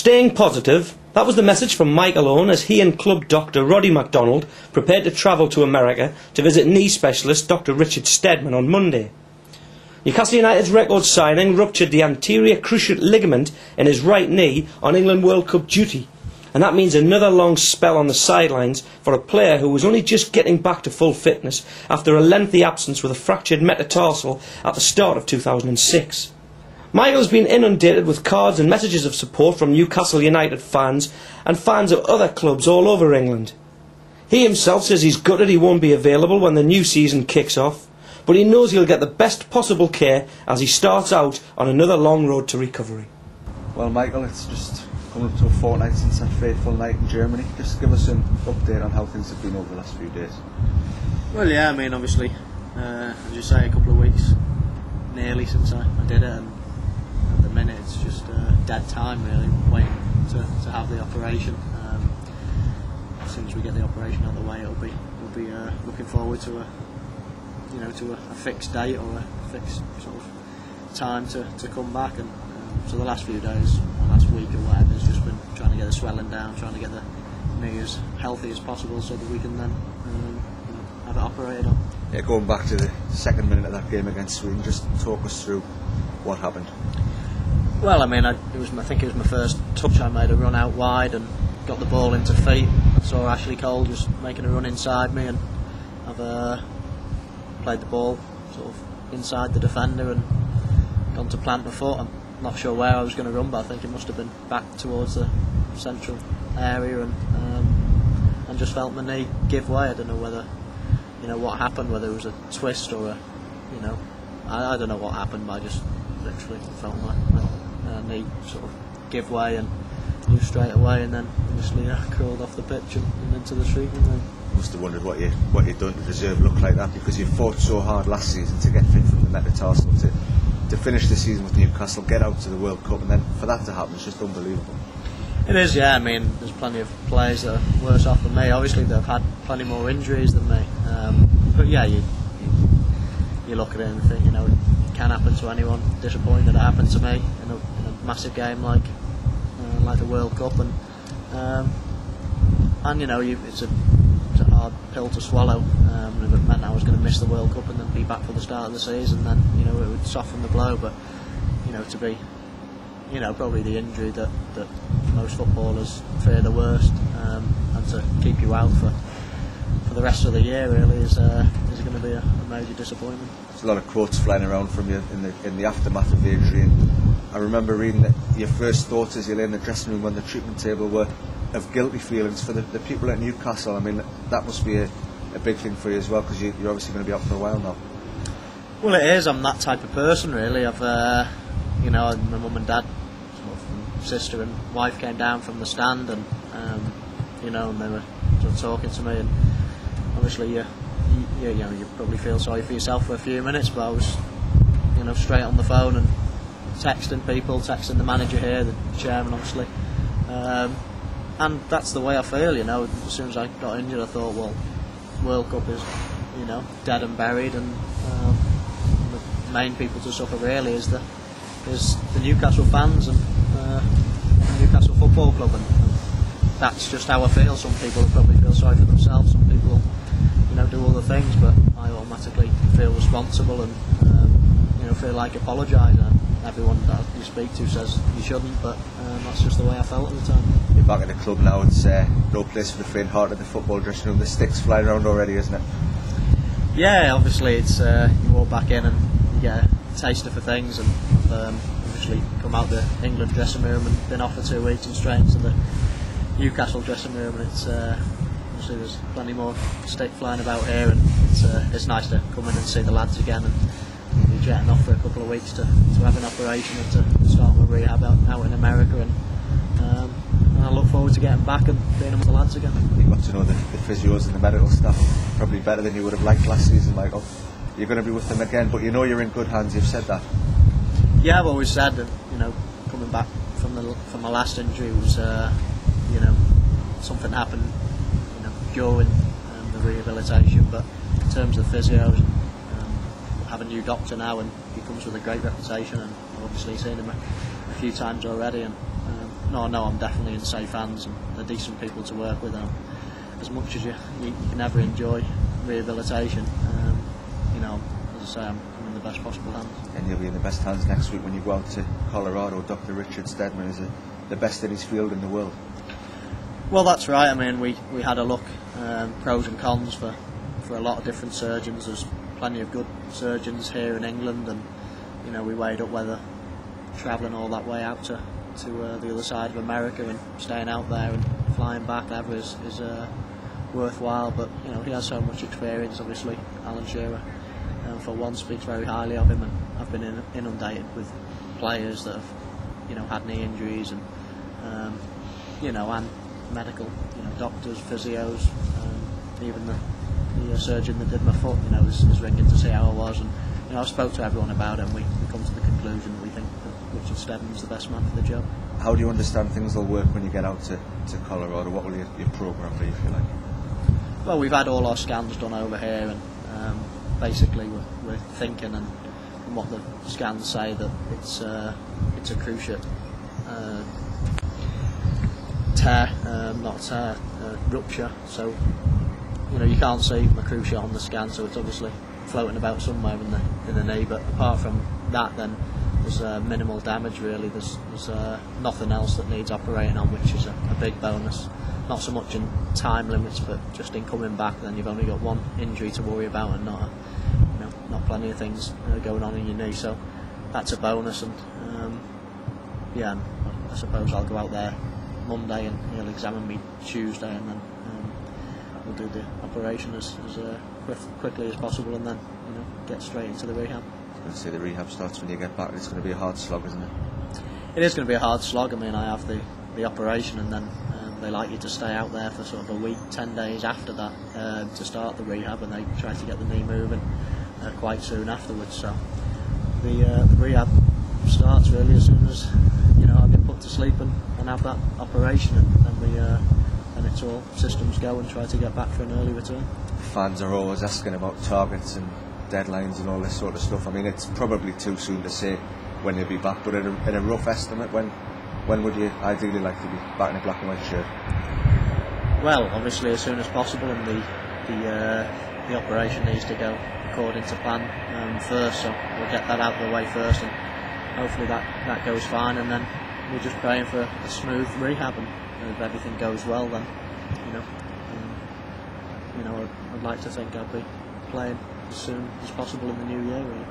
Staying positive, that was the message from Michael Owen as he and club doctor Roddy MacDonald prepared to travel to America to visit knee specialist Dr Richard Steadman on Monday. Newcastle United's record signing ruptured the anterior cruciate ligament in his right knee on England World Cup duty, and that means another long spell on the sidelines for a player who was only just getting back to full fitness after a lengthy absence with a fractured metatarsal at the start of 2006. Michael's been inundated with cards and messages of support from Newcastle United fans and fans of other clubs all over England. He himself says he's gutted he won't be available when the new season kicks off, but he knows he'll get the best possible care as he starts out on another long road to recovery. Well, Michael, it's just coming up to a fortnight since that fateful night in Germany. Just give us an update on how things have been over the last few days. Well, yeah, I mean, obviously, as you say, a couple of weeks nearly since I did it, and at the minute it's just dead time really, waiting to have the operation. As soon as we get the operation out of the way, we'll be looking forward to a fixed date or a fixed sort of time to come back. And so the last few days, or last week or whatever, has just been trying to get the swelling down, trying to get the knee as healthy as possible so that we can then have it operated on. Yeah, going back to the second minute of that game against Sweden, just talk us through what happened. Well, I mean, I think it was my first touch. I made a run out wide and got the ball into feet. I saw Ashley Cole just making a run inside me, and I've played the ball sort of inside the defender and gone to plant my foot. I'm not sure where I was going to run, but I think it must have been back towards the central area, and just felt my knee give way. I don't know whether, what happened, whether it was a twist or I don't know what happened, but I just literally felt my knee sort of give way and knew straight away, and then obviously crawled off the pitch and into the treatment room. Must have wondered what you'd done to deserve a look like that, because you fought so hard last season to get fit from the metatarsal to finish the season with Newcastle, get out to the World Cup, and then for that to happen, it's just unbelievable. It is, yeah. I mean, there's plenty of players that are worse off than me. Obviously, they've had plenty more injuries than me. But yeah, you look at it and think, it can happen to anyone. Disappointed it happened to me in a massive game like the World Cup, and it's a hard pill to swallow. If it meant I was going to miss the World Cup and then be back for the start of the season, then it would soften the blow. But to be probably the injury that most footballers fear the worst, and to keep you out for the rest of the year really is going to be a major disappointment. There's a lot of quotes flying around from you in the aftermath of the injury, and I remember reading that your first thoughts as you lay in the dressing room on the treatment table were of guilty feelings for the people at Newcastle. I mean, that must be a big thing for you as well, because you're obviously going to be out for a while now. Well, it is. I'm that type of person really. I've my mum and dad, sort of sister and wife came down from the stand, and and they were sort of talking to me, and obviously you probably feel sorry for yourself for a few minutes, but I was straight on the phone and texting people, texting the manager here, the chairman obviously, and that's the way I feel. As soon as I got injured, I thought, well, World Cup is dead and buried, and the main people to suffer really is the Newcastle fans and the Newcastle Football Club, and that's just how I feel. Some people probably feel sorry for themselves, some people do other things, but I automatically feel responsible and feel like apologise. Everyone that you speak to says you shouldn't, but that's just the way I felt at the time. You're back at the club now. It's no place for the faint-hearted. The football dressing room, the sticks flying around already, isn't it? Yeah, obviously it's you walk back in and you get a taster for things, and obviously come out the England dressing room and been off for 2 weeks and straight into the Newcastle dressing room, and it's obviously there's plenty more stick flying about here, and it's nice to come in and see the lads again, and be jetting off for a couple of weeks to have an operation and to start my rehab out in America, and I look forward to getting back and being with the lads again. You got to know the physios and the medical staff probably better than you would have liked last season, Michael. You're going to be with them again, but you're in good hands. You've said that. Yeah, I've always said that coming back from my last injury was something happened during the rehabilitation, but in terms of physio, I have a new doctor now, and he comes with a great reputation, and I've obviously seen him a few times already, and no, I know I'm definitely in safe hands, and they're decent people to work with. And as much as you can never enjoy rehabilitation, you know, as I say, I'm in the best possible hands. And you'll be in the best hands next week when you go out to Colorado. Dr. Richard Steadman is the best in his field in the world. Well, that's right. I mean, we had a look, pros and cons for a lot of different surgeons. There's plenty of good surgeons here in England, and you know, we weighed up whether travelling all that way out to the other side of America and staying out there and flying back ever is worthwhile. But you know, he has so much experience. Obviously, Alan Shearer, for one, speaks very highly of him, and I've been inundated with players that have, you know, had knee injuries, and you know, and medical, you know, doctors, physios, even the surgeon that did my foot, you know, was ringing to see how I was, and you know, I spoke to everyone about it, and we come to the conclusion that we think that Richard Steadman's the best man for the job. How do you understand things will work when you get out to Colorado? What will your programme be, if you like? Well, we've had all our scans done over here, and basically we're thinking, and what the scans say, that it's a cruciate tear, not a tear, rupture. So you know, you can't see the cruciate on the scan, so it's obviously floating about somewhere in the knee. But apart from that, then there's minimal damage really. There's nothing else that needs operating on, which is a big bonus. Not so much in time limits, but just in coming back. Then you've only got one injury to worry about, and not plenty of things going on in your knee. So that's a bonus, and yeah, and I suppose I'll go out there Monday, and he'll examine me Tuesday, and then we'll do the operation as quickly as possible, and then get straight into the rehab. I was going to say, the rehab starts when you get back. It's going to be a hard slog, isn't it? It is going to be a hard slog. I mean, I have the operation, and then they like you to stay out there for sort of a week, 10 days after that to start the rehab, and they try to get the knee moving quite soon afterwards. So the rehab starts really as soon as I get put to sleep and have that operation, and then it's all systems go and try to get back for an early return. Fans are always asking about targets and deadlines and all this sort of stuff. I mean, it's probably too soon to say when you'll be back, but in a rough estimate, when would you ideally like to be back in a black and white shirt? Well, obviously as soon as possible, and the operation needs to go according to plan first, so we'll get that out of the way first, and hopefully that goes fine, and then we're just praying for a smooth rehab, and if everything goes well, then I'd like to think I'll be playing as soon as possible in the new year, really.